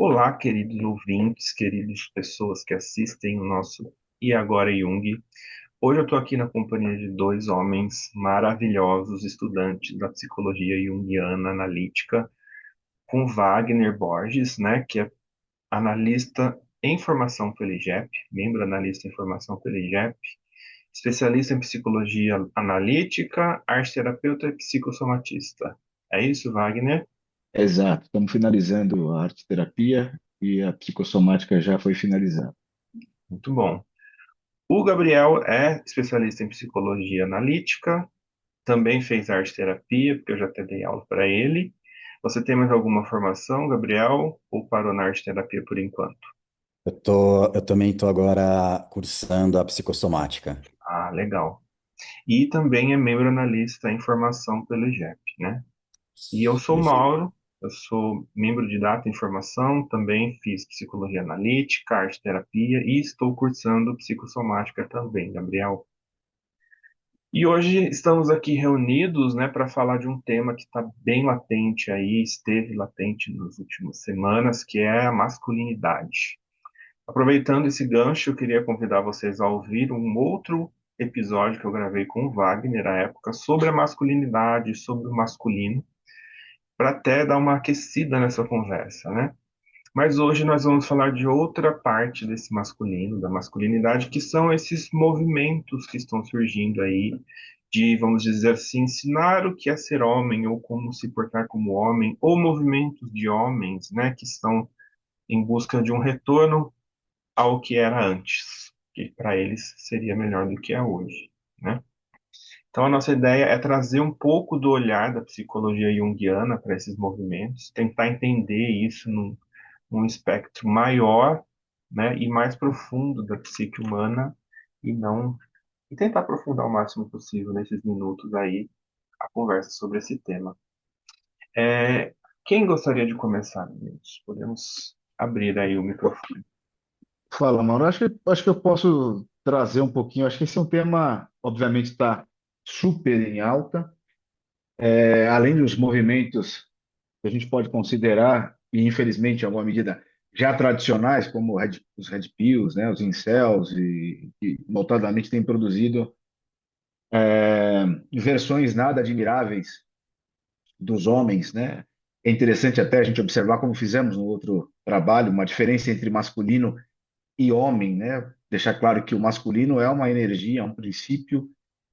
Olá, queridos ouvintes, queridas pessoas que assistem o nosso E Agora Jung. Hoje eu estou aqui na companhia de dois homens maravilhosos, estudantes da psicologia junguiana analítica, com Wagner Borges, né, que é analista em formação pelo IGEP, membro analista em formação pelo IGEP, especialista em psicologia analítica, arte-terapeuta e psicossomatista. É isso, Wagner? Exato, estamos finalizando a arte-terapia e a psicossomática já foi finalizada. Muito bom. O Gabriel é especialista em psicologia analítica, também fez arte terapia, porque eu já até dei aula para ele. Você tem mais alguma formação, Gabriel, ou parou na arte terapia por enquanto? Eu também estou agora cursando a psicossomática. Ah, legal. E também é membro analista em formação pelo IGEP, né? E eu sou o Isso. Mauro, eu sou membro de Data e Informação, também fiz psicologia analítica, arte terapia e estou cursando psicossomática também, Gabriel. E hoje estamos aqui reunidos, né, para falar de um tema que está bem latente aí, esteve latente nas últimas semanas, que é a masculinidade. Aproveitando esse gancho, eu queria convidar vocês a ouvir um outro episódio que eu gravei com o Wagner, à época, sobre a masculinidade, sobre o masculino, para até dar uma aquecida nessa conversa, né? Mas hoje nós vamos falar de outra parte desse masculino, da masculinidade, que são esses movimentos que estão surgindo aí, de, vamos dizer assim, ensinar o que é ser homem, ou como se portar como homem, ou movimentos de homens, né, que estão em busca de um retorno ao que era antes, que para eles seria melhor do que é hoje, né? Então a nossa ideia é trazer um pouco do olhar da psicologia junguiana para esses movimentos, tentar entender isso num espectro maior, né, e mais profundo da psique humana e não e tentar aprofundar o máximo possível nesses minutos aí a conversa sobre esse tema. É, quem gostaria de começar, meninos? Podemos abrir aí o microfone. Fala, Mauro. Acho que eu posso trazer um pouquinho. Acho que esse é um tema, obviamente, está super em alta. Além dos movimentos que a gente pode considerar, e infelizmente, em alguma medida, já tradicionais, como os Red Pills, né, os incels, e notadamente têm produzido versões nada admiráveis dos homens, né? É interessante até a gente observar, como fizemos no outro trabalho, uma diferença entre masculino e homem, né? Deixar claro que o masculino é uma energia, é um princípio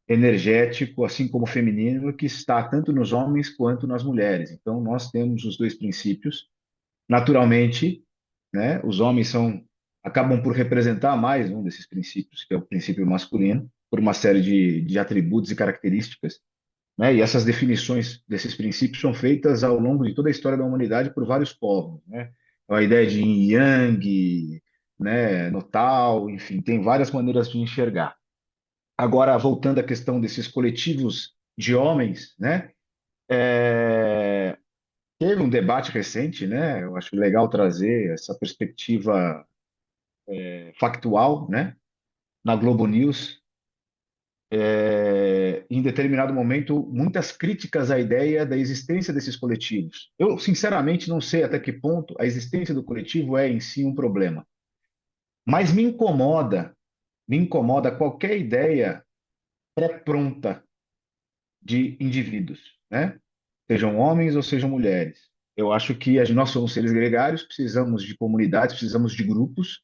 energético, assim como o feminino, que está tanto nos homens quanto nas mulheres. Então, nós temos os dois princípios. Naturalmente, né? Os homens acabam por representar mais um desses princípios, que é o princípio masculino, por uma série de atributos e características, né? E essas definições desses princípios são feitas ao longo de toda a história da humanidade por vários povos, né? Então, a ideia de yin e yang, né, no Tao, enfim, tem várias maneiras de enxergar. Agora, voltando à questão desses coletivos de homens, né? Teve um debate recente, né? Eu acho legal trazer essa perspectiva factual, né? Na Globo News, em determinado momento, muitas críticas à ideia da existência desses coletivos. Eu, sinceramente, não sei até que ponto a existência do coletivo é em si um problema, mas me incomoda qualquer ideia pré-pronta de indivíduos, né? Sejam homens ou sejam mulheres. Eu acho que nós somos seres gregários, precisamos de comunidades, precisamos de grupos,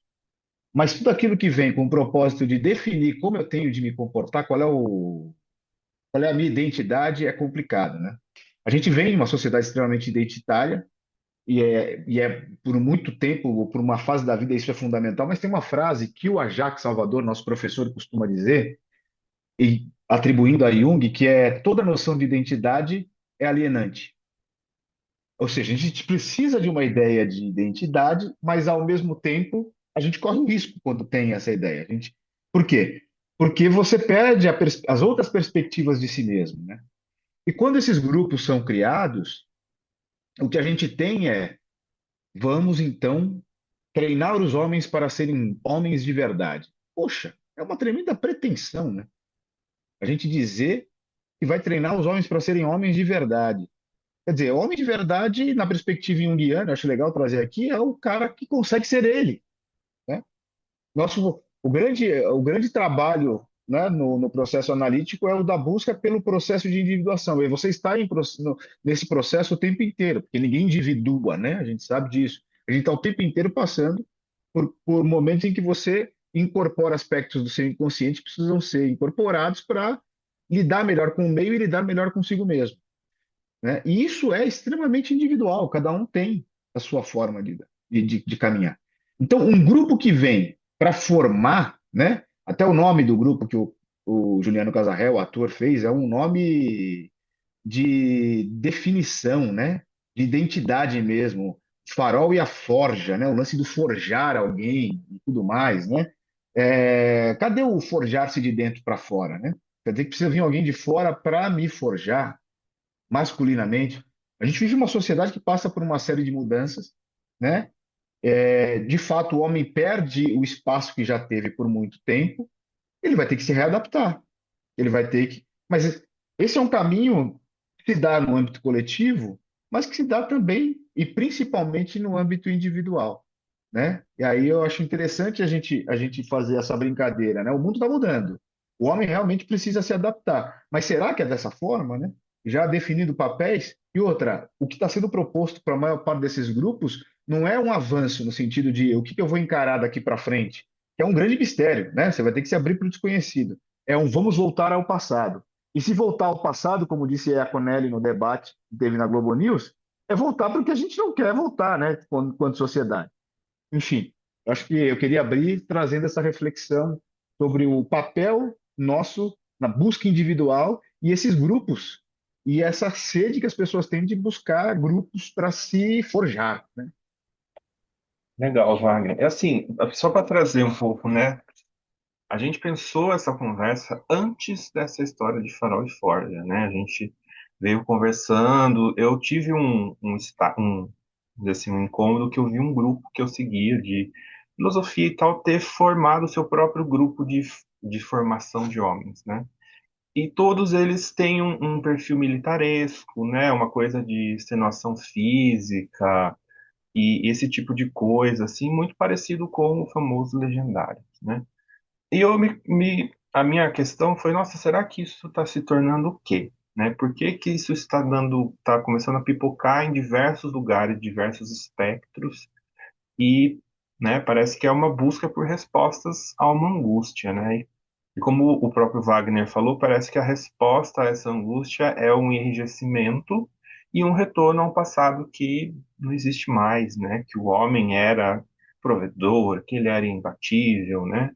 mas tudo aquilo que vem com o propósito de definir como eu tenho de me comportar, qual é a minha identidade, é complicado, né? A gente vem de uma sociedade extremamente identitária e é por muito tempo, ou por uma fase da vida, isso é fundamental, mas tem uma frase que o Ajax Salvador, nosso professor, costuma dizer, e atribuindo a Jung, que é toda noção de identidade é alienante. Ou seja, a gente precisa de uma ideia de identidade, mas ao mesmo tempo a gente corre um risco quando tem essa ideia. Por quê? Porque você perde as outras perspectivas de si mesmo, né? E quando esses grupos são criados, o que a gente tem é, vamos então treinar os homens para serem homens de verdade. Poxa, é uma tremenda pretensão, né? A gente dizer que vai treinar os homens para serem homens de verdade. Quer dizer, o homem de verdade, na perspectiva junguiana, eu acho legal trazer aqui, é o cara que consegue ser ele, né? O grande trabalho, né, no processo analítico é o da busca pelo processo de individuação. E você está nesse processo o tempo inteiro, porque ninguém individua, né? A gente sabe disso. A gente está o tempo inteiro passando por momentos em que você incorpora aspectos do seu inconsciente que precisam ser incorporados para lidar melhor com o meio e lidar melhor consigo mesmo, né? E isso é extremamente individual, cada um tem a sua forma de caminhar. Então, um grupo que vem para formar, né? Até o nome do grupo que o Juliano Casarré, o ator, fez, é um nome de definição, né? De identidade mesmo. Farol e a forja, né? O lance do forjar alguém e tudo mais, né? Cadê o forjar-se de dentro para fora, né? Quer dizer que precisa vir alguém de fora para me forjar masculinamente. A gente vive uma sociedade que passa por uma série de mudanças, né? De fato, o homem perde o espaço que já teve por muito tempo, ele vai ter que se readaptar, ele vai ter que. Mas esse é um caminho que se dá no âmbito coletivo, mas que se dá também e principalmente no âmbito individual, né? E aí eu acho interessante a gente fazer essa brincadeira, né? O mundo está mudando. O homem realmente precisa se adaptar. Mas será que é dessa forma, né? Já definindo papéis? E outra, o que está sendo proposto para a maior parte desses grupos não é um avanço no sentido de o que que eu vou encarar daqui para frente, que é um grande mistério, né? Você vai ter que se abrir para o desconhecido. É um vamos voltar ao passado. E se voltar ao passado, como disse a Conelli no debate que teve na Globo News, é voltar para o que a gente não quer voltar, né? Quanto sociedade. Enfim, acho que eu queria abrir trazendo essa reflexão sobre o papel nosso na busca individual e esses grupos e essa sede que as pessoas têm de buscar grupos para se forjar, né? Legal, Wagner. É assim, só para trazer um pouco, né? A gente pensou essa conversa antes dessa história de Farol e Forja, né? A gente veio conversando. Eu tive vamos dizer assim, um incômodo que eu vi um grupo que eu seguia de filosofia e tal ter formado o seu próprio grupo de formação de homens, né? E todos eles têm um perfil militaresco, né? Uma coisa de extenuação física e esse tipo de coisa, assim, muito parecido com o famoso Legendário, né? E a minha questão foi, nossa, será que isso está se tornando o quê? Né? Por que que isso está começando a pipocar em diversos lugares, diversos espectros, e, né, parece que é uma busca por respostas a uma angústia, né? E como o próprio Wagner falou, parece que a resposta a essa angústia é um enrijecimento e um retorno a um passado que não existe mais, né? Que o homem era provedor, que ele era imbatível, né?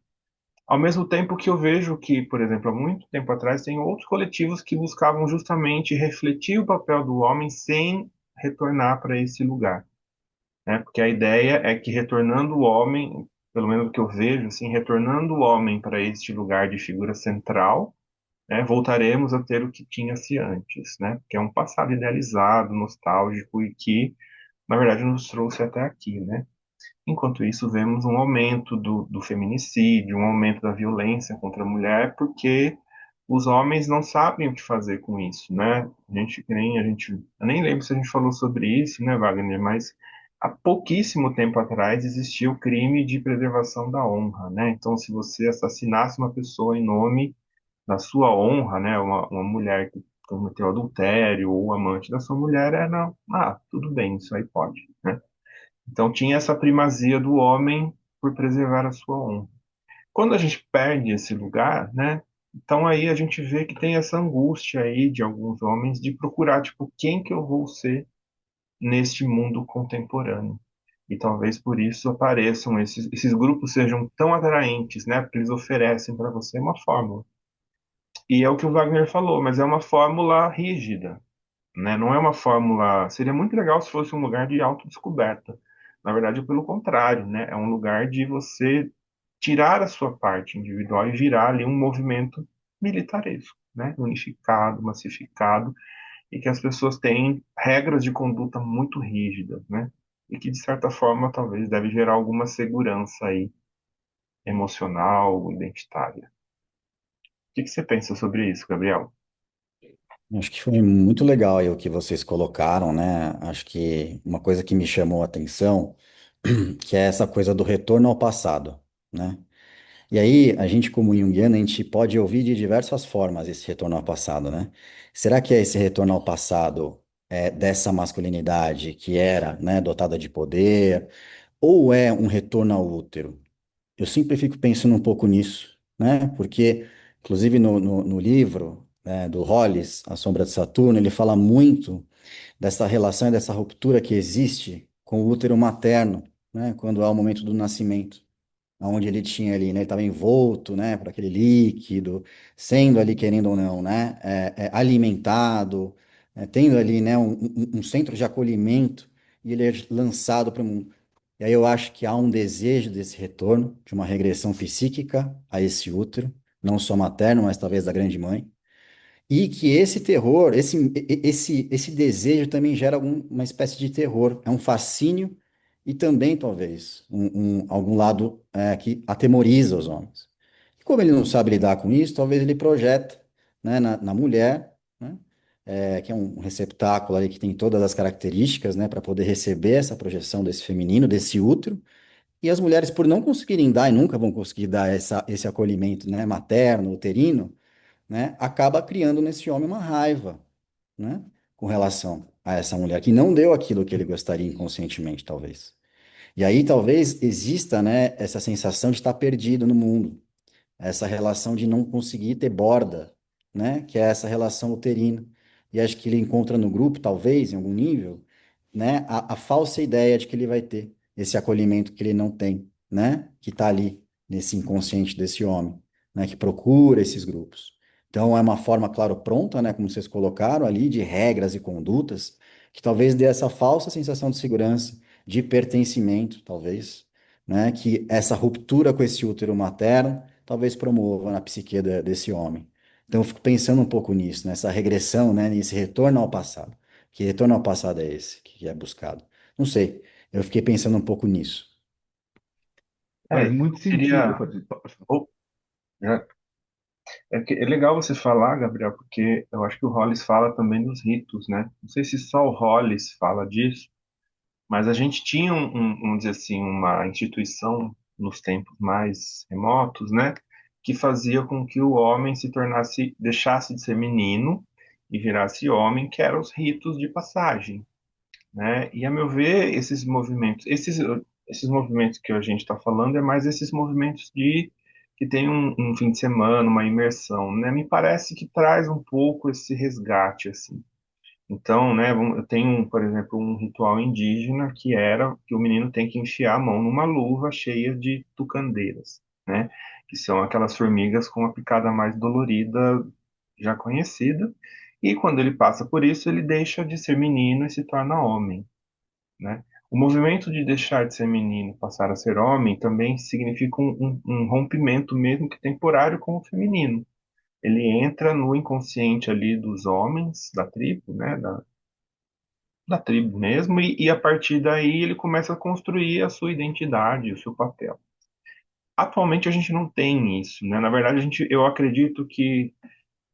Ao mesmo tempo que eu vejo que, por exemplo, há muito tempo atrás, tem outros coletivos que buscavam justamente refletir o papel do homem sem retornar para esse lugar, né? Porque a ideia é que retornando o homem, pelo menos o que eu vejo, assim, retornando o homem para este lugar de figura central, né, voltaremos a ter o que tinha-se antes, né? Que é um passado idealizado, nostálgico e que, na verdade, nos trouxe até aqui, né? Enquanto isso, vemos um aumento do feminicídio, um aumento da violência contra a mulher, porque os homens não sabem o que fazer com isso, né? Eu nem lembro se a gente falou sobre isso, né, Wagner? Mas há pouquíssimo tempo atrás existia o crime de preservação da honra, né? Então, se você assassinasse uma pessoa em nome da sua honra, né, uma mulher que cometeu adultério ou amante da sua mulher, era, tudo bem, isso aí pode, né? Então tinha essa primazia do homem por preservar a sua honra. Quando a gente perde esse lugar, né? Então aí a gente vê que tem essa angústia aí de alguns homens de procurar, tipo, quem que eu vou ser neste mundo contemporâneo? E talvez por isso apareçam esses grupos sejam tão atraentes, né? Porque eles oferecem para você uma fórmula. E é o que o Wagner falou, mas é uma fórmula rígida, né? Não é uma fórmula. Seria muito legal se fosse um lugar de autodescoberta. Na verdade, é pelo contrário, né? É um lugar de você tirar a sua parte individual e virar ali um movimento militaresco, né? Unificado, massificado, e que as pessoas têm regras de conduta muito rígidas, né? E que, de certa forma, talvez deve gerar alguma segurança aí, emocional, identitária. O que que você pensa sobre isso, Gabriel? Acho que foi muito legal aí o que vocês colocaram, né? Acho que uma coisa que me chamou a atenção, que é essa coisa do retorno ao passado, né? E aí, a gente, como junguiano, a gente pode ouvir de diversas formas esse retorno ao passado, né? Será que é esse retorno ao passado dessa masculinidade que era, né, dotada de poder, ou é um retorno ao útero? Eu sempre fico pensando um pouco nisso, né? Porque, inclusive, no livro, né, do Hollis, A Sombra de Saturno, ele fala muito dessa relação e dessa ruptura que existe com o útero materno, né? Quando é o momento do nascimento onde ele tinha ali, né? Ele estava envolto, né? Por aquele líquido, sendo ali, querendo ou não, né? Alimentado, tendo ali, né? Um centro de acolhimento e ele é lançado para o mundo. E aí eu acho que há um desejo desse retorno, de uma regressão psíquica a esse útero, não só materno, mas talvez da grande mãe. E que esse terror, esse desejo também gera uma espécie de terror, é um fascínio e também, talvez, algum lado que atemoriza os homens. E como ele não sabe lidar com isso, talvez ele projeta, né, na mulher, né, que é um receptáculo ali que tem todas as características, né, para poder receber essa projeção desse feminino, desse útero, e as mulheres, por não conseguirem dar e nunca vão conseguir dar esse acolhimento, né, materno, uterino, né, acaba criando nesse homem uma raiva, né, com relação a essa mulher que não deu aquilo que ele gostaria inconscientemente, talvez. E aí talvez exista, né, essa sensação de estar perdido no mundo, essa relação de não conseguir ter borda, né? Que é essa relação uterina. E acho que ele encontra no grupo, talvez, em algum nível, né? A falsa ideia de que ele vai ter esse acolhimento que ele não tem, né? Que está ali nesse inconsciente desse homem, né? Que procura esses grupos. Então é uma forma, claro, pronta, né? Como vocês colocaram ali, de regras e condutas, que talvez dê essa falsa sensação de segurança, de pertencimento, talvez, né? Que essa ruptura com esse útero materno talvez promova na psique desse homem. Então, eu fico pensando um pouco nisso, nessa regressão, né, nesse retorno ao passado. Que retorno ao passado é esse que é buscado? Não sei, eu fiquei pensando um pouco nisso. Faz Eu muito sentido. queria. Oh, né, é legal você falar, Gabriel, porque eu acho que o Hollis fala também dos ritos, né? Não sei se só o Hollis fala disso, mas a gente tinha, vamos dizer assim, uma instituição nos tempos mais remotos, né? Que fazia com que o homem se tornasse, deixasse de ser menino e virasse homem, que eram os ritos de passagem, né? E a meu ver, esses movimentos que a gente está falando é mais esses movimentos de que tem um fim de semana, uma imersão, né? Me parece que traz um pouco esse resgate assim. Então, né, eu tenho, por exemplo, um ritual indígena que era que o menino tem que enfiar a mão numa luva cheia de tucandeiras, né? Que são aquelas formigas com a picada mais dolorida já conhecida. E quando ele passa por isso, ele deixa de ser menino e se torna homem, né? O movimento de deixar de ser menino e passar a ser homem também significa um rompimento, mesmo que temporário, com o feminino. Ele entra no inconsciente ali dos homens da tribo, né? Da tribo mesmo, e a partir daí ele começa a construir a sua identidade, o seu papel. Atualmente a gente não tem isso, né? Na verdade, eu acredito que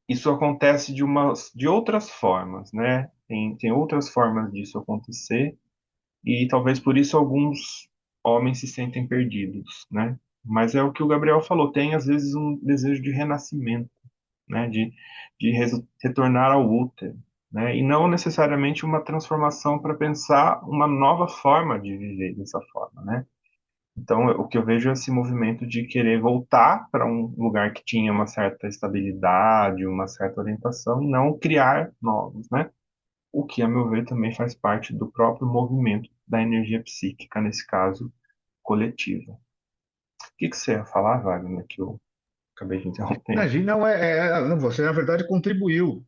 isso acontece de outras formas, né? Tem outras formas disso acontecer, e talvez por isso alguns homens se sentem perdidos, né? Mas é o que o Gabriel falou, tem às vezes um desejo de renascimento, né? De retornar ao útero, né? E não necessariamente uma transformação para pensar uma nova forma de viver dessa forma, né? Então, o que eu vejo é esse movimento de querer voltar para um lugar que tinha uma certa estabilidade, uma certa orientação, e não criar novos, né? O que, a meu ver, também faz parte do próprio movimento da energia psíquica, nesse caso, coletiva. O que você ia falar, Wagner, que eu acabei de interromper? Imagina, não, não, você na verdade contribuiu.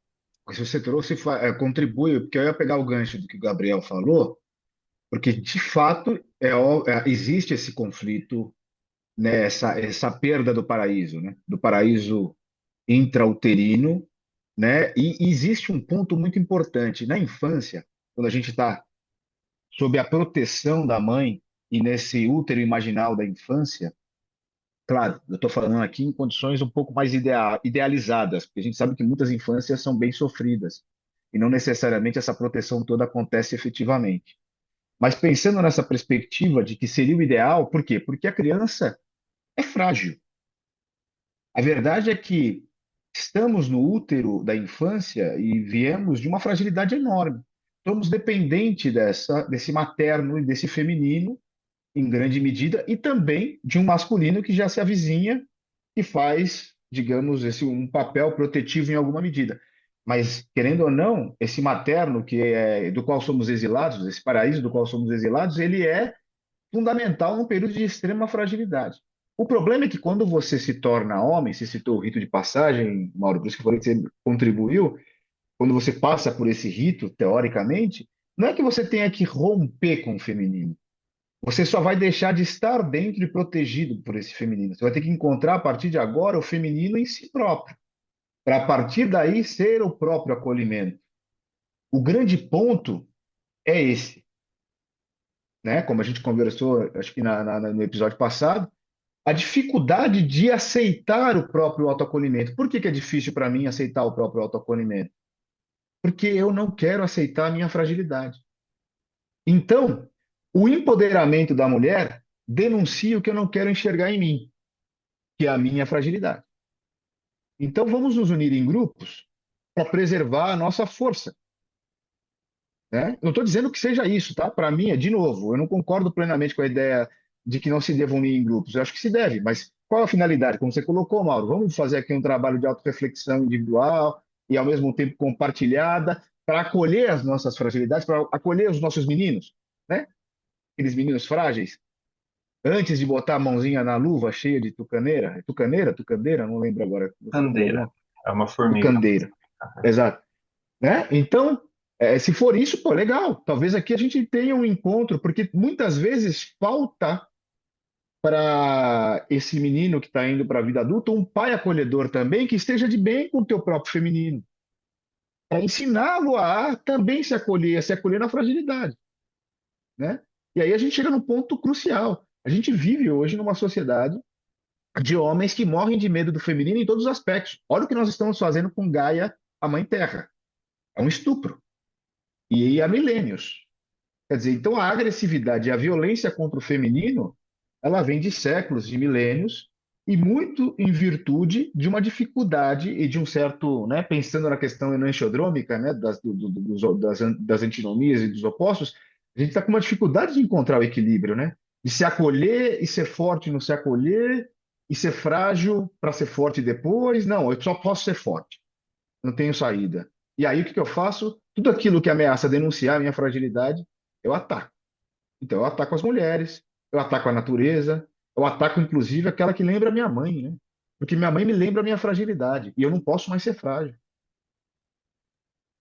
Se você trouxe, contribui, porque eu ia pegar o gancho do que o Gabriel falou, porque de fato existe esse conflito, né, essa perda do paraíso, né, do paraíso intrauterino, né, e existe um ponto muito importante na infância, quando a gente está sob a proteção da mãe e nesse útero imaginal da infância, claro, eu estou falando aqui em condições um pouco mais idealizadas, porque a gente sabe que muitas infâncias são bem sofridas e não necessariamente essa proteção toda acontece efetivamente. Mas pensando nessa perspectiva de que seria o ideal, por quê? Porque a criança é frágil. A verdade é que estamos no útero da infância e viemos de uma fragilidade enorme. Somos dependentes desse materno e desse feminino, em grande medida, e também de um masculino que já se avizinha, que faz, digamos, um papel protetivo em alguma medida. Mas, querendo ou não, esse materno do qual somos exilados, esse paraíso do qual somos exilados, ele é fundamental num período de extrema fragilidade. O problema é que quando você se torna homem, você citou o rito de passagem, Mauro, por isso que eu falei que você contribuiu, quando você passa por esse rito, teoricamente, não é que você tenha que romper com o feminino. Você só vai deixar de estar dentro e protegido por esse feminino. Você vai ter que encontrar, a partir de agora, o feminino em si próprio, para a partir daí ser o próprio acolhimento. O grande ponto é esse, né? Como a gente conversou, acho que no episódio passado, a dificuldade de aceitar o próprio autoacolhimento. Por que que é difícil para mim aceitar o próprio autoacolhimento? Porque eu não quero aceitar a minha fragilidade. Então, o empoderamento da mulher denuncia o que eu não quero enxergar em mim, que é a minha fragilidade. Então, vamos nos unir em grupos para preservar a nossa força, né? Não estou dizendo que seja isso, tá? Para mim, de novo, eu não concordo plenamente com a ideia de que não se devam unir em grupos. Eu acho que se deve, mas qual a finalidade? Como você colocou, Mauro, vamos fazer aqui um trabalho de autorreflexão individual e, ao mesmo tempo, compartilhada para acolher as nossas fragilidades, para acolher os nossos meninos, né? Aqueles meninos frágeis, antes de botar a mãozinha na luva cheia de tucaneira. É tucaneira? Tucandeira? Não lembro agora. Você falou Candeira. alguma? É uma formiga. Tucandeira. Exato. Né? Então, se for isso, pô, legal. Talvez aqui a gente tenha um encontro, porque muitas vezes falta para esse menino que está indo para a vida adulta um pai acolhedor também que esteja de bem com o teu próprio feminino, para ensiná-lo a também se acolher na fragilidade, né? E aí a gente chega no ponto crucial. A gente vive hoje numa sociedade de homens que morrem de medo do feminino em todos os aspectos. Olha o que nós estamos fazendo com Gaia, a Mãe Terra. É um estupro. E há milênios. Quer dizer, então a agressividade e a violência contra o feminino, ela vem de séculos, de milênios, e muito em virtude de uma dificuldade e de um certo, né, pensando na questão enantiodrômica, né, das antinomias e dos opostos, a gente está com uma dificuldade de encontrar o equilíbrio, né? De se acolher e ser forte no se acolher, e ser frágil para ser forte depois. Não, eu só posso ser forte, não tenho saída. E aí o que que eu faço? Tudo aquilo que ameaça denunciar a minha fragilidade, eu ataco. Então, eu ataco as mulheres, eu ataco a natureza, eu ataco, inclusive, aquela que lembra a minha mãe, né? Porque minha mãe me lembra a minha fragilidade e eu não posso mais ser frágil.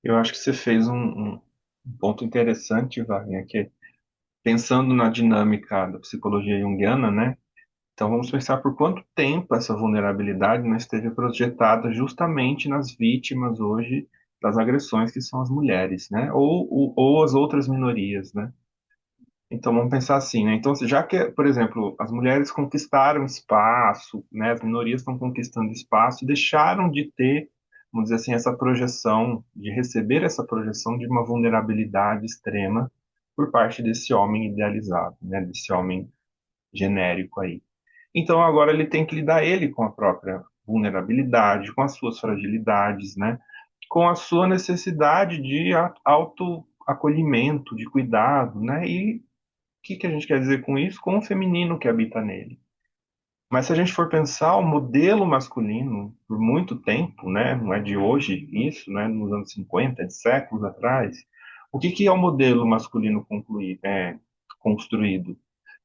Eu acho que você fez um ponto interessante, Wagner, que pensando na dinâmica da psicologia junguiana, né? Então vamos pensar por quanto tempo essa vulnerabilidade não esteve projetada justamente nas vítimas hoje das agressões que são as mulheres, né? Ou as outras minorias, né? Então vamos pensar assim, né? Então já que, por exemplo, as mulheres conquistaram espaço, né? As minorias estão conquistando espaço, deixaram de ter, vamos dizer assim, essa projeção, de receber essa projeção de uma vulnerabilidade extrema por parte desse homem idealizado, né? Desse homem genérico aí. Então agora ele tem que lidar ele com a própria vulnerabilidade, com as suas fragilidades, né? Com a sua necessidade de autoacolhimento, de cuidado, né? E o que que a gente quer dizer com isso? Com o feminino que habita nele. Mas se a gente for pensar o modelo masculino, por muito tempo, né? Não é de hoje isso, né? Nos anos 50, de séculos atrás, o que que é o modelo masculino construído?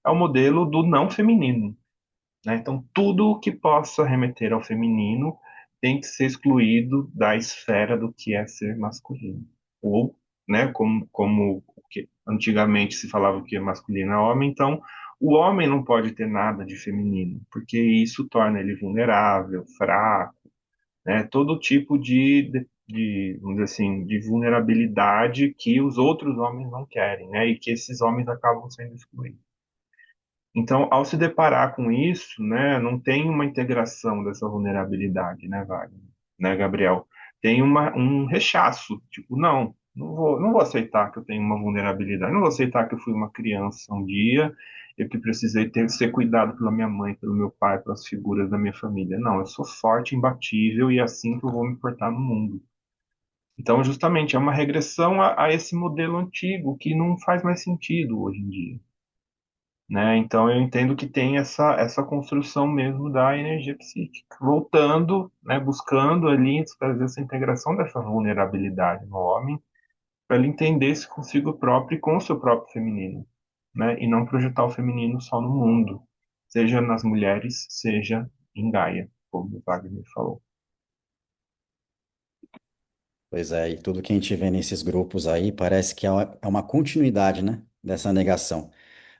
É o modelo do não feminino, né? Então, tudo que possa remeter ao feminino tem que ser excluído da esfera do que é ser masculino. Ou, né, como o que antigamente se falava que é masculino é homem, então o homem não pode ter nada de feminino, porque isso torna ele vulnerável, fraco, né? Todo tipo vamos dizer assim, de vulnerabilidade que os outros homens não querem, né? E que esses homens acabam sendo excluídos. Então, ao se deparar com isso, né, não tem uma integração dessa vulnerabilidade, né, Wagner, né, Gabriel? Tem um rechaço, tipo, não vou aceitar que eu tenho uma vulnerabilidade, não vou aceitar que eu fui uma criança um dia, eu que precisei ser cuidado pela minha mãe, pelo meu pai, pelas figuras da minha família. Não, eu sou forte, imbatível e é assim que eu vou me portar no mundo. Então, justamente, é uma regressão a esse modelo antigo que não faz mais sentido hoje em dia, né? Então eu entendo que tem essa construção mesmo da energia psíquica, voltando, né, buscando ali trazer essa integração dessa vulnerabilidade no homem, para ele entender-se consigo próprio e com o seu próprio feminino, né? E não projetar o feminino só no mundo, seja nas mulheres, seja em Gaia, como o Wagner falou. Pois é, e tudo que a gente vê nesses grupos aí parece que é uma continuidade, né, dessa negação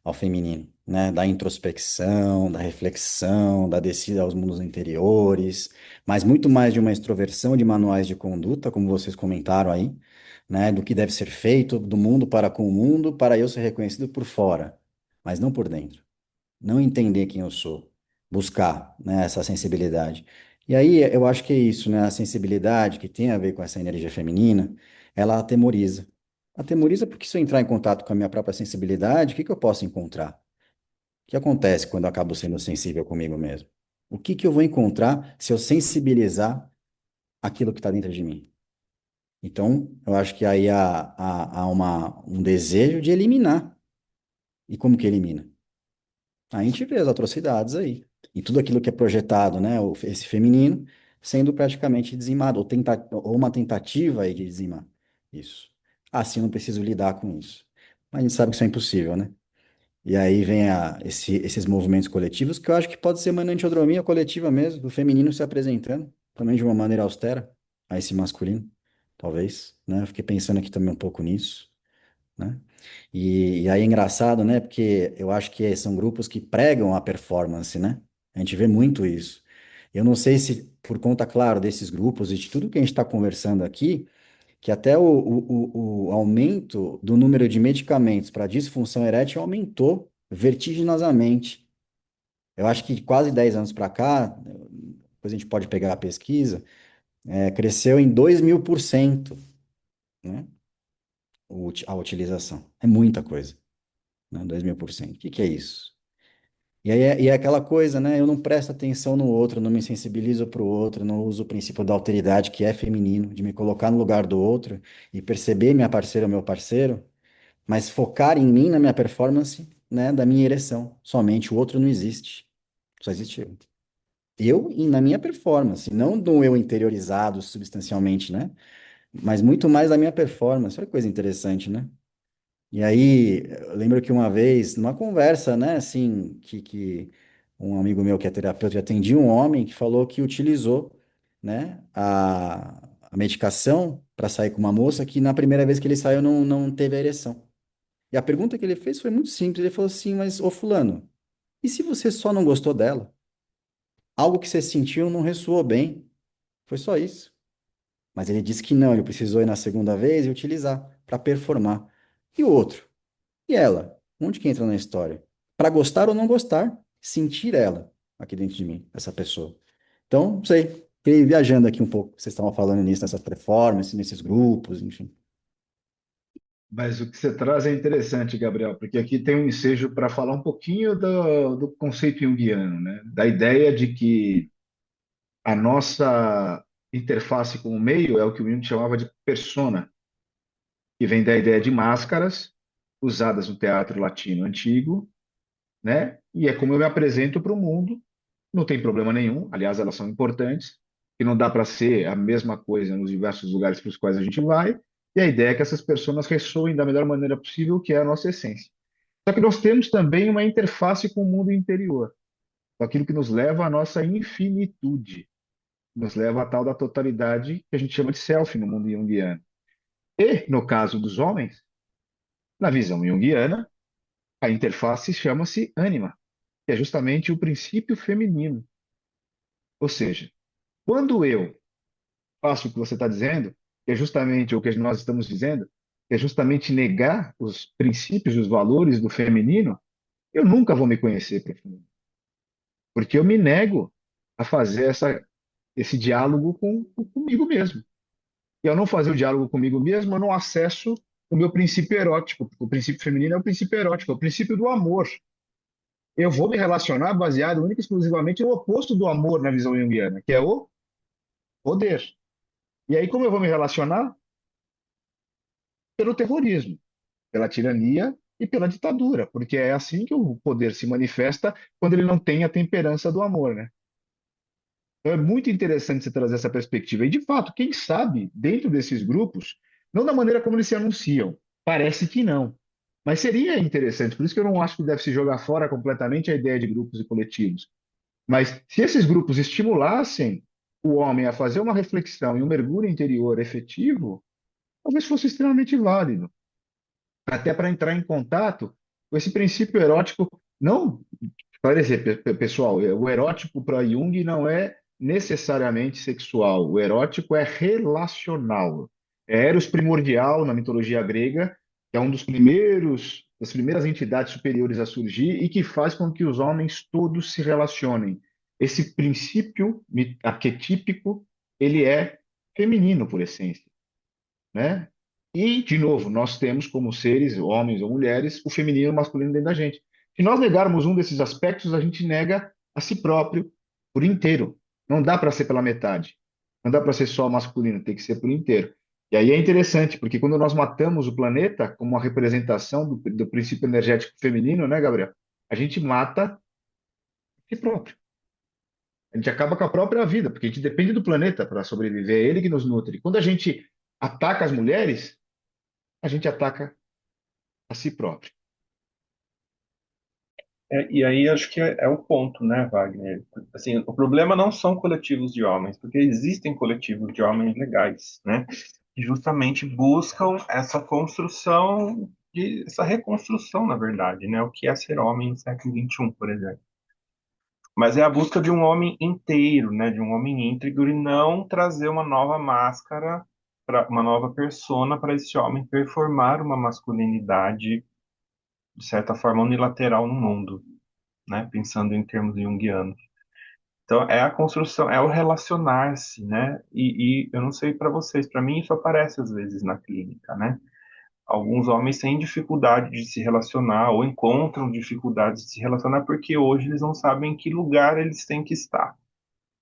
ao feminino, né, da introspecção, da reflexão, da descida aos mundos interiores, mas muito mais de uma extroversão de manuais de conduta, como vocês comentaram aí, né, do que deve ser feito do mundo para com o mundo, para eu ser reconhecido por fora, mas não por dentro, não entender quem eu sou, buscar, né, essa sensibilidade. E aí eu acho que é isso, né, a sensibilidade que tem a ver com essa energia feminina, ela atemoriza. Atemoriza porque se eu entrar em contato com a minha própria sensibilidade, o que que eu posso encontrar? O que acontece quando eu acabo sendo sensível comigo mesmo? O que que eu vou encontrar se eu sensibilizar aquilo que está dentro de mim? Então, eu acho que aí há um desejo de eliminar. E como que elimina? A gente vê as atrocidades aí. E tudo aquilo que é projetado, né, esse feminino, sendo praticamente dizimado, ou uma tentativa aí de dizimar isso. Assim, eu não preciso lidar com isso. Mas a gente sabe que isso é impossível, né? E aí vem esses movimentos coletivos, que eu acho que pode ser uma antiandromia coletiva mesmo, do feminino se apresentando, também de uma maneira austera, a esse masculino, talvez, né? Eu fiquei pensando aqui também um pouco nisso, né? E aí é engraçado, né? Porque eu acho que são grupos que pregam a performance, né? A gente vê muito isso. Eu não sei se, por conta, claro, desses grupos e de tudo que a gente está conversando aqui, que até o aumento do número de medicamentos para disfunção erétil aumentou vertiginosamente. Eu acho que de quase 10 anos para cá, depois a gente pode pegar a pesquisa, cresceu em 2000%, né? A utilização. É muita coisa, né? 2000%. O que que é isso? E aí é aquela coisa, né? Eu não presto atenção no outro, não me sensibilizo para o outro, não uso o princípio da alteridade, que é feminino, de me colocar no lugar do outro e perceber minha parceira ou meu parceiro, mas focar em mim, na minha performance, né, da minha ereção. Somente o outro não existe. Só existe eu. Eu e na minha performance, não do eu interiorizado substancialmente, né? Mas muito mais da minha performance. Olha que coisa interessante, né? E aí, eu lembro que uma vez, numa conversa, né, assim, que um amigo meu que é terapeuta atendia um homem que falou que utilizou, né, a medicação para sair com uma moça que na primeira vez que ele saiu não teve a ereção. E a pergunta que ele fez foi muito simples. Ele falou assim: Mas, ô fulano, e se você só não gostou dela? Algo que você sentiu não ressoou bem. Foi só isso. Mas ele disse que não, ele precisou ir na segunda vez e utilizar para performar. E o outro? E ela? Onde que entra na história? Para gostar ou não gostar, sentir ela aqui dentro de mim, essa pessoa. Então, não sei. Fiquei viajando aqui um pouco. Vocês estavam falando nisso, nessas performances, nesses grupos, enfim. Mas o que você traz é interessante, Gabriel, porque aqui tem um ensejo para falar um pouquinho do conceito junguiano, né? Da ideia de que a nossa interface com o meio é o que o Jung chamava de persona, que vem da ideia de máscaras usadas no teatro latino antigo, né? E é como eu me apresento para o mundo, não tem problema nenhum, aliás, elas são importantes, que não dá para ser a mesma coisa nos diversos lugares para os quais a gente vai, e a ideia é que essas pessoas ressoem da melhor maneira possível, que é a nossa essência. Só que nós temos também uma interface com o mundo interior, com aquilo que nos leva à nossa infinitude, nos leva à tal da totalidade que a gente chama de self no mundo junguiano. E, no caso dos homens, na visão junguiana, a interface chama-se ânima, que é justamente o princípio feminino. Ou seja, quando eu faço o que você está dizendo, que é justamente o que nós estamos dizendo, que é justamente negar os princípios, os valores do feminino, eu nunca vou me conhecer profundamente, porque eu me nego a fazer esse diálogo comigo mesmo. E ao não fazer o diálogo comigo mesmo, eu não acesso o meu princípio erótico, porque o princípio feminino é o princípio erótico, é o princípio do amor. Eu vou me relacionar baseado única e exclusivamente no oposto do amor na visão junguiana, que é o poder. E aí, como eu vou me relacionar? Pelo terrorismo, pela tirania e pela ditadura, porque é assim que o poder se manifesta quando ele não tem a temperança do amor, né? Então é muito interessante você trazer essa perspectiva. E, de fato, quem sabe, dentro desses grupos, não da maneira como eles se anunciam, parece que não. Mas seria interessante, por isso que eu não acho que deve se jogar fora completamente a ideia de grupos e coletivos. Mas se esses grupos estimulassem o homem a fazer uma reflexão e um mergulho interior efetivo, talvez fosse extremamente válido, até para entrar em contato com esse princípio erótico. Não, esclarecer, pessoal, o erótico para Jung não é necessariamente sexual. O erótico é relacional. É Eros primordial na mitologia grega, que é um dos primeiros, das primeiras entidades superiores a surgir e que faz com que os homens todos se relacionem. Esse princípio arquetípico, ele é feminino por essência, né? E, de novo, nós temos como seres, homens ou mulheres, o feminino e o masculino dentro da gente. Se nós negarmos um desses aspectos, a gente nega a si próprio por inteiro. Não dá para ser pela metade. Não dá para ser só masculino, tem que ser por inteiro. E aí é interessante, porque quando nós matamos o planeta como uma representação do princípio energético feminino, né, Gabriel? A gente mata a si próprio. A gente acaba com a própria vida, porque a gente depende do planeta para sobreviver, é ele que nos nutre. Quando a gente ataca as mulheres, a gente ataca a si próprio. E aí acho que é o ponto, né, Wagner? Assim, o problema não são coletivos de homens, porque existem coletivos de homens legais, né? Que justamente buscam essa construção, essa reconstrução, na verdade, né? O que é ser homem no século XXI, por exemplo. Mas é a busca de um homem inteiro, né? De um homem íntegro e não trazer uma nova máscara, uma nova persona para esse homem performar uma masculinidade, de certa forma, unilateral no mundo, né? Pensando em termos junguianos. Então, é a construção, é o relacionar-se, né? E eu não sei para vocês, para mim isso aparece às vezes na clínica, né? Alguns homens têm dificuldade de se relacionar ou encontram dificuldades de se relacionar porque hoje eles não sabem em que lugar eles têm que estar,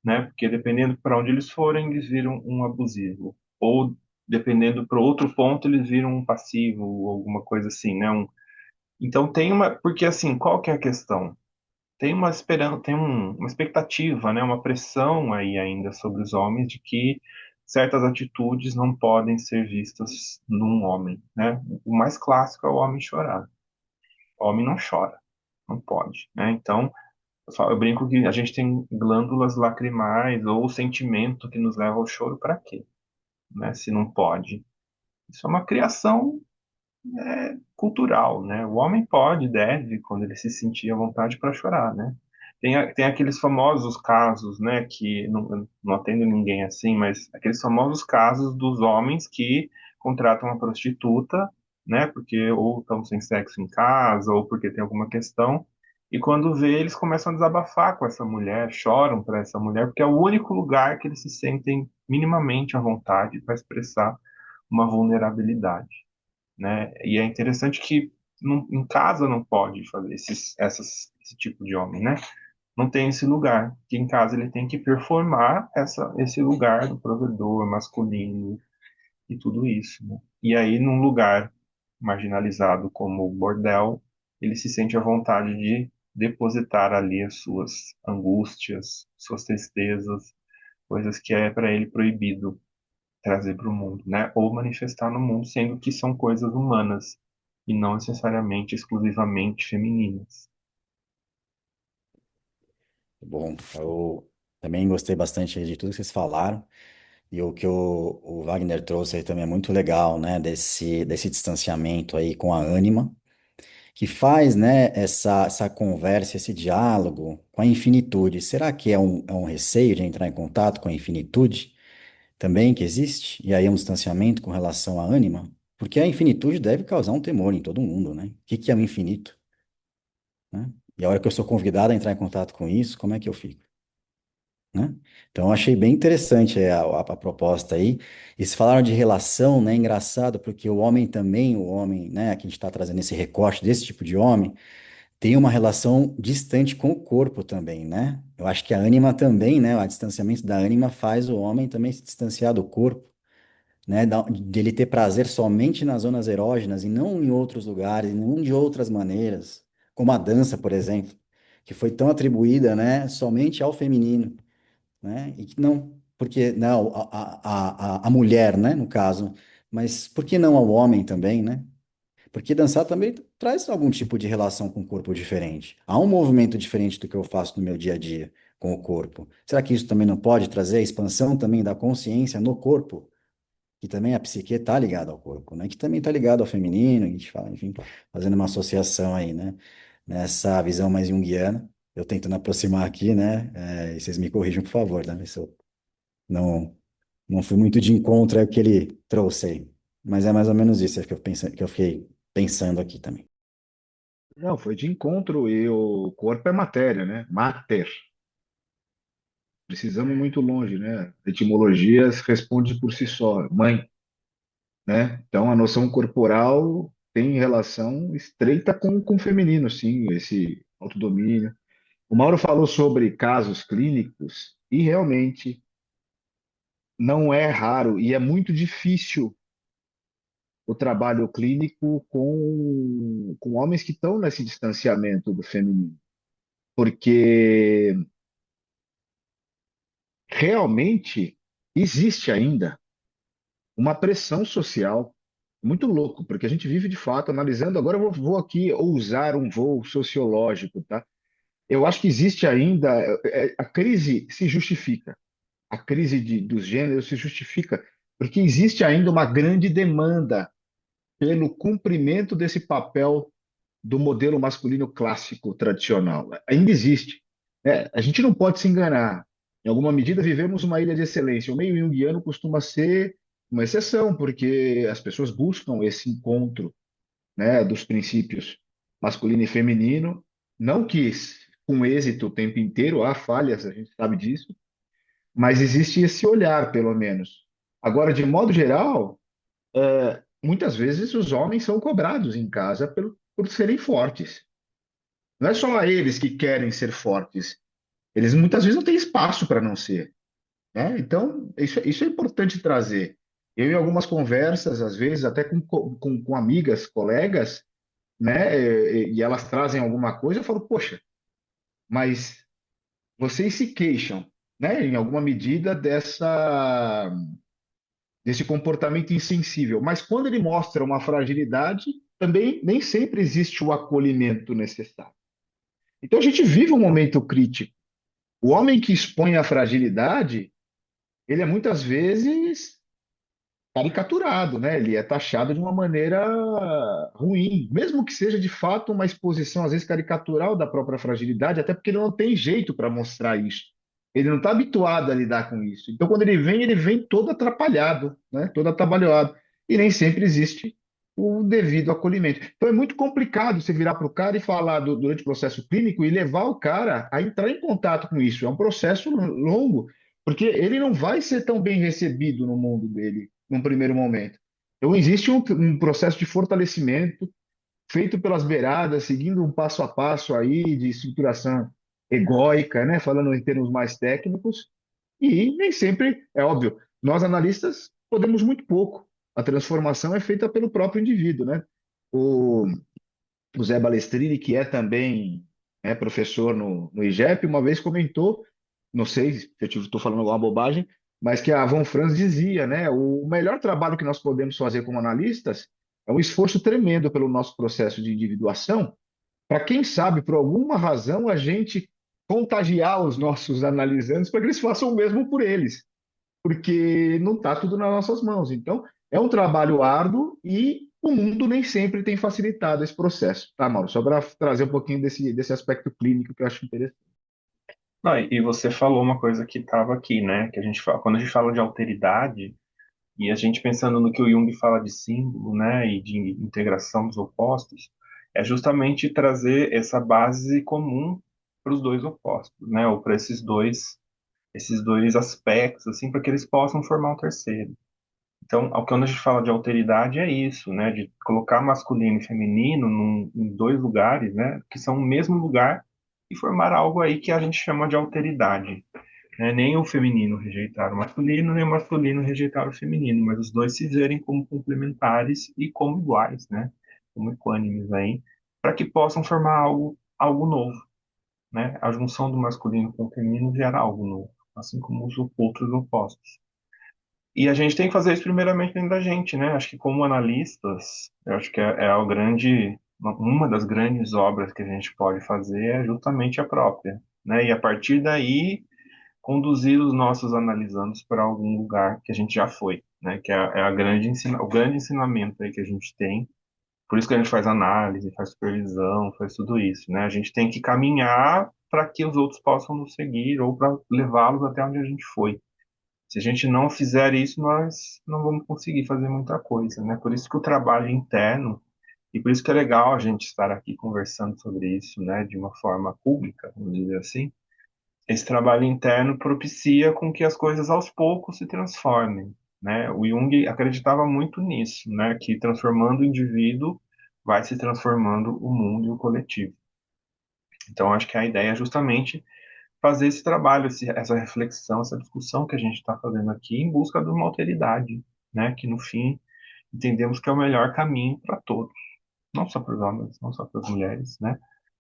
né? Porque dependendo para onde eles forem, eles viram um abusivo. Ou dependendo para outro ponto, eles viram um passivo ou alguma coisa assim, né? Então tem uma, porque assim, qual que é a questão? Tem uma esperança, uma expectativa, né, uma pressão aí ainda sobre os homens de que certas atitudes não podem ser vistas num homem, né? O mais clássico é o homem chorar. O homem não chora, não pode, né? Então, eu brinco que a gente tem glândulas lacrimais ou o sentimento que nos leva ao choro para quê, né? Se não pode. Isso é uma criação cultural, né? O homem pode, deve, quando ele se sentir à vontade para chorar, né? Tem aqueles famosos casos, né, que não atendo ninguém assim, mas aqueles famosos casos dos homens que contratam uma prostituta, né, porque ou estão sem sexo em casa, ou porque tem alguma questão, e quando vê, eles começam a desabafar com essa mulher, choram para essa mulher, porque é o único lugar que eles se sentem minimamente à vontade para expressar uma vulnerabilidade, né? E é interessante que em casa não pode fazer esse tipo de homem, né? Não tem esse lugar, que em casa ele tem que performar esse lugar do provedor masculino e tudo isso, né? E aí, num lugar marginalizado como o bordel, ele se sente à vontade de depositar ali as suas angústias, suas tristezas, coisas que é para ele proibido trazer para o mundo, né? Ou manifestar no mundo, sendo que são coisas humanas e não necessariamente exclusivamente femininas. Bom, eu também gostei bastante de tudo que vocês falaram. E o que o Wagner trouxe aí também é muito legal, né? Desse distanciamento aí com a ânima, que faz, né, essa conversa, esse diálogo com a infinitude. Será que é um receio de entrar em contato com a infinitude também que existe? E aí um distanciamento com relação à ânima? Porque a infinitude deve causar um temor em todo mundo, né? O que que é o infinito? né? E a hora que eu sou convidado a entrar em contato com isso, como é que eu fico? Né? Então, eu achei bem interessante a proposta aí. E se falaram de relação, né? Engraçado, porque o homem também, o homem, né? Que a gente está trazendo esse recorte desse tipo de homem, tem uma relação distante com o corpo também, né? Eu acho que a ânima também, né? O distanciamento da ânima faz o homem também se distanciar do corpo, né? Dele ter prazer somente nas zonas erógenas e não em outros lugares, e não de outras maneiras, como a dança, por exemplo, que foi tão atribuída, né? Somente ao feminino, né? E que não, porque não a mulher, né? No caso, mas por que não ao homem também, né? Porque dançar também traz algum tipo de relação com o corpo diferente. Há um movimento diferente do que eu faço no meu dia a dia com o corpo. Será que isso também não pode trazer a expansão também da consciência no corpo? Que também a psique está ligada ao corpo, né? Que também está ligado ao feminino, a gente fala, enfim, fazendo uma associação aí, né? Nessa visão mais junguiana. Eu tentando aproximar aqui, né? E vocês me corrijam, por favor, né? Se eu não, não fui muito de encontro ao que ele trouxe aí. Mas é mais ou menos isso que eu fiquei pensando aqui também. Não, foi de encontro e o corpo é matéria, né? Mater. Precisamos muito longe, né? Etimologias responde por si só, mãe, né? Então a noção corporal tem relação estreita com o feminino, sim, esse autodomínio. O Mauro falou sobre casos clínicos e realmente não é raro e é muito difícil o trabalho clínico com homens que estão nesse distanciamento do feminino, porque realmente existe ainda uma pressão social muito louco, porque a gente vive de fato analisando. Agora eu vou aqui ousar um voo sociológico, tá? Eu acho que existe ainda a crise se justifica, a crise dos gêneros se justifica, porque existe ainda uma grande demanda pelo cumprimento desse papel do modelo masculino clássico tradicional. Ainda existe. Né? A gente não pode se enganar. Em alguma medida, vivemos uma ilha de excelência. O meio junguiano costuma ser uma exceção, porque as pessoas buscam esse encontro, né, dos princípios masculino e feminino. Não que com êxito o tempo inteiro, há falhas, a gente sabe disso, mas existe esse olhar, pelo menos. Agora, de modo geral, muitas vezes os homens são cobrados em casa por serem fortes. Não é só eles que querem ser fortes, eles muitas vezes não têm espaço para não ser, né? Então, isso é importante trazer. Eu, em algumas conversas, às vezes, até com amigas, colegas, né, e elas trazem alguma coisa, eu falo, poxa, mas vocês se queixam, né, em alguma medida desse comportamento insensível, mas quando ele mostra uma fragilidade, também nem sempre existe o acolhimento necessário. Então, a gente vive um momento crítico. O homem que expõe a fragilidade, ele é muitas vezes caricaturado, né? Ele é taxado de uma maneira ruim, mesmo que seja de fato uma exposição, às vezes caricatural da própria fragilidade, até porque ele não tem jeito para mostrar isso. Ele não está habituado a lidar com isso. Então, quando ele vem todo atrapalhado, né? Todo atabalhoado. E nem sempre existe o devido acolhimento. Então, é muito complicado você virar para o cara e falar durante o processo clínico e levar o cara a entrar em contato com isso. É um processo longo, porque ele não vai ser tão bem recebido no mundo dele num primeiro momento. Então, existe um processo de fortalecimento feito pelas beiradas, seguindo um passo a passo aí de estruturação egóica, né? Falando em termos mais técnicos, e nem sempre, é óbvio, nós analistas podemos muito pouco. A transformação é feita pelo próprio indivíduo, né? O, o Zé Balestrini, que é também professor no IGEP, uma vez comentou, não sei se eu estou falando alguma bobagem, mas que a Von Franz dizia, né? O melhor trabalho que nós podemos fazer como analistas é um esforço tremendo pelo nosso processo de individuação, para quem sabe, por alguma razão, a gente contagiar os nossos analisantes para que eles façam o mesmo por eles, porque não está tudo nas nossas mãos. Então, é um trabalho árduo e o mundo nem sempre tem facilitado esse processo. Tá, Mauro? Só para trazer um pouquinho desse aspecto clínico que eu acho interessante. Não, e você falou uma coisa que estava aqui, né? Que a gente fala, quando a gente fala de alteridade, e a gente pensando no que o Jung fala de símbolo, né? E de integração dos opostos, é justamente trazer essa base comum para os dois opostos, né? Ou para esses dois aspectos, assim, para que eles possam formar um terceiro. Então, quando a gente fala de alteridade é isso, né? De colocar masculino e feminino em dois lugares, né? Que são o mesmo lugar e formar algo aí que a gente chama de alteridade, né? Nem o feminino rejeitar o masculino, nem o masculino rejeitar o feminino, mas os dois se verem como complementares e como iguais, né? Como equânimes aí, para que possam formar algo novo, né? A junção do masculino com o feminino gera algo novo, assim como os outros opostos. E a gente tem que fazer isso primeiramente dentro da gente, né? Acho que como analistas, eu acho que uma das grandes obras que a gente pode fazer é justamente a própria, né? E a partir daí conduzir os nossos analisandos para algum lugar que a gente já foi, né? Que é o grande ensinamento aí que a gente tem. Por isso que a gente faz análise, faz supervisão, faz tudo isso, né? A gente tem que caminhar para que os outros possam nos seguir ou para levá-los até onde a gente foi. Se a gente não fizer isso, nós não vamos conseguir fazer muita coisa, né? Por isso que o trabalho interno, e por isso que é legal a gente estar aqui conversando sobre isso, né? De uma forma pública, vamos dizer assim. Esse trabalho interno propicia com que as coisas aos poucos se transformem, né? O Jung acreditava muito nisso, né? Que transformando o indivíduo vai se transformando o mundo e o coletivo. Então, acho que a ideia é justamente fazer esse trabalho, essa reflexão, essa discussão que a gente está fazendo aqui em busca de uma alteridade, né? Que no fim entendemos que é o melhor caminho para todos, não só para os homens, não só para as mulheres, né?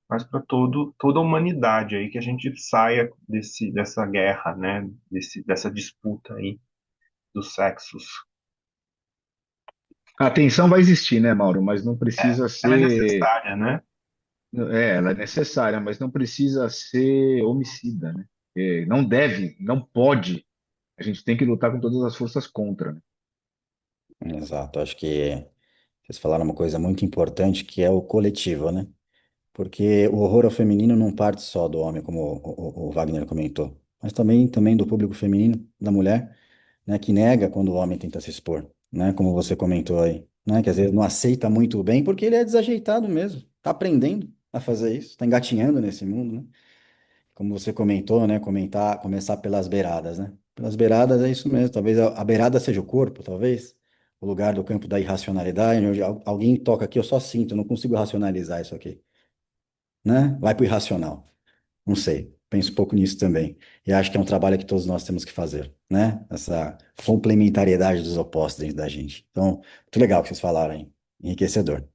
Mas para toda a humanidade aí, que a gente saia dessa guerra, né? Dessa disputa aí dos sexos. A tensão vai existir, né, Mauro? Mas não precisa Ela é ser. necessária, né? Ela é necessária, mas não precisa ser homicida, né? Não deve, não pode. A gente tem que lutar com todas as forças contra, né? Exato, acho que vocês falaram uma coisa muito importante que é o coletivo, né? Porque o horror ao feminino não parte só do homem, como o Wagner comentou, mas também do público feminino, da mulher, né, que nega quando o homem tenta se expor, né, como você comentou aí, né, que às vezes não aceita muito bem porque ele é desajeitado mesmo, tá aprendendo a fazer isso, tá engatinhando nesse mundo, né? Como você comentou, né, começar pelas beiradas, né? Pelas beiradas é isso mesmo, talvez a beirada seja o corpo, talvez, o lugar do campo da irracionalidade, onde alguém toca aqui, eu só sinto, eu não consigo racionalizar isso aqui, né? Vai pro irracional. Não sei, penso um pouco nisso também. E acho que é um trabalho que todos nós temos que fazer, né? Essa complementariedade dos opostos dentro da gente. Então, muito legal o que vocês falaram, hein? Enriquecedor.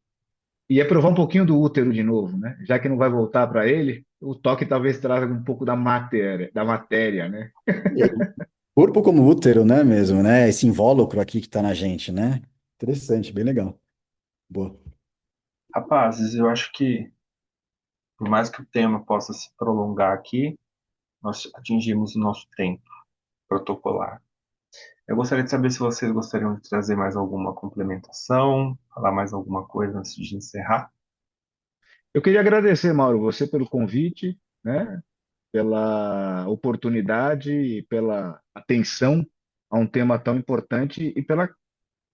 E é provar um pouquinho do útero de novo, né? Já que não vai voltar para ele, o toque talvez traga um pouco da matéria, né? E corpo como útero, né, mesmo, né? Esse invólucro aqui que tá na gente, né? Interessante, bem legal. Boa. Rapazes, eu acho que, por mais que o tema possa se prolongar aqui, nós atingimos o nosso tempo protocolar. Eu gostaria de saber se vocês gostariam de trazer mais alguma complementação, falar mais alguma coisa antes de encerrar. Eu queria agradecer, Mauro, você pelo convite, né? Pela oportunidade e pela atenção a um tema tão importante e pela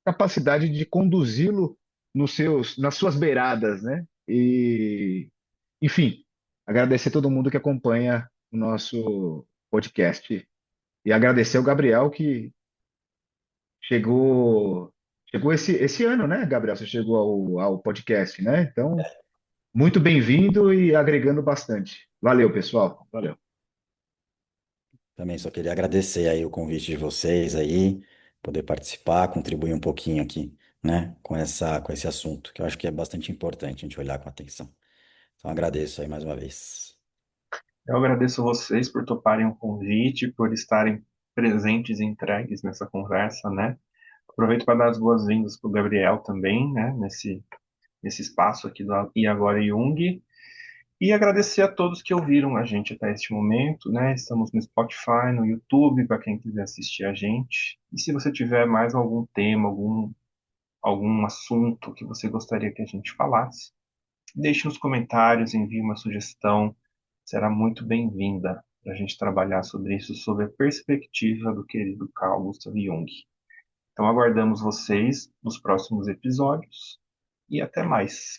capacidade de conduzi-lo nas suas beiradas, né? E, enfim, agradecer a todo mundo que acompanha o nosso podcast e agradecer ao Gabriel que chegou chegou esse ano, né, Gabriel? Você chegou ao podcast, né? Então, muito bem-vindo e agregando bastante. Valeu, pessoal. Valeu. Também só queria agradecer aí o convite de vocês aí, poder participar, contribuir um pouquinho aqui, né, com esse assunto, que eu acho que é bastante importante a gente olhar com atenção. Então, agradeço aí mais uma vez. Eu agradeço vocês por toparem o convite, por estarem presentes e entregues nessa conversa, né? Aproveito para dar as boas-vindas para o Gabriel também, né? Nesse espaço aqui do E Agora Jung. E agradecer a todos que ouviram a gente até este momento, né? Estamos no Spotify, no YouTube, para quem quiser assistir a gente. E se você tiver mais algum tema, algum assunto que você gostaria que a gente falasse, deixe nos comentários, envie uma sugestão, será muito bem-vinda para a gente trabalhar sobre isso, sob a perspectiva do querido Carl Gustav Jung. Então, aguardamos vocês nos próximos episódios e até mais.